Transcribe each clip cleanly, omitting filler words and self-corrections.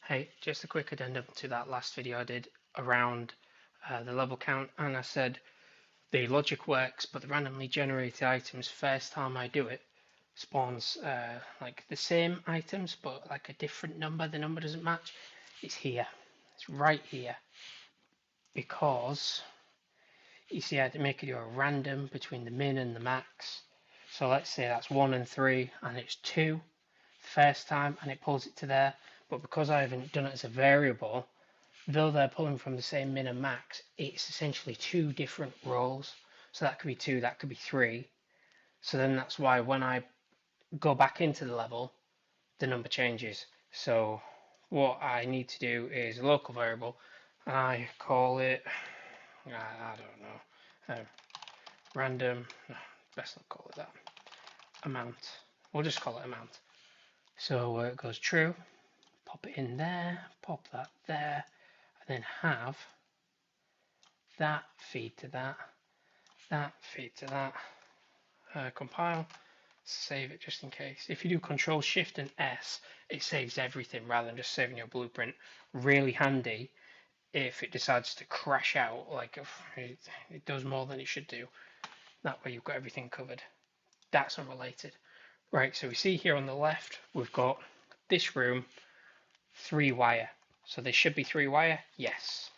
Hey, just a quick addendum to that last video I did around the level count, and I said the logic works, but the randomly generated items, first time I do it, spawns like the same items, but like a different number. The number doesn't match. It's here. It's right here. Because, you see, I had to make it do a random between the min and the max. So let's say that's 1 and 3, and it's 2 first time, and it pulls it to there. But because I haven't done it as a variable, though they're pulling from the same min and max, it's essentially two different rolls. So that could be 2, that could be 3. So then that's why when I go back into the level, the number changes. So what I need to do is a local variable, and I call it, I don't know, random, no, best not call it that, amount. We'll just call it amount. So it goes true, pop it in there, pop that there, and then have that feed to that feed to that, compile, save it just in case. If you do Control Shift and S, it saves everything rather than just saving your blueprint. Really handy if it decides to crash out, like if it does more than it should do. That way you've got everything covered. That's unrelated. Right, so we see here on the left, we've got this room, 3 wire. So there should be 3 wire, yes.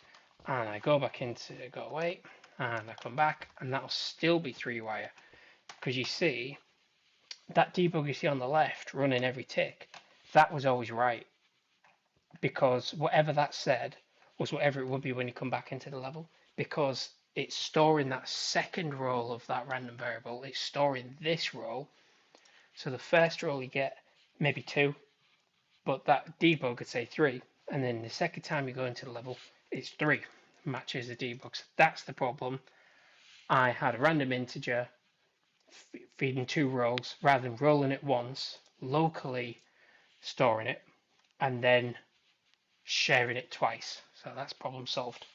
And I go back into go away, and I come back, and that'll still be 3 wire. Because you see, that debug you see on the left running every tick, that was always right. Because whatever that said was whatever it would be when you come back into the level. Because it's storing that second roll of that random variable, it's storing this roll. So the first roll you get maybe 2, but that debug could say 3, and then the second time you go into the level, it's 3, matches the debug. So that's the problem. I had a random integer feeding 2 rolls rather than rolling it once, locally storing it, and then sharing it twice. So that's problem solved.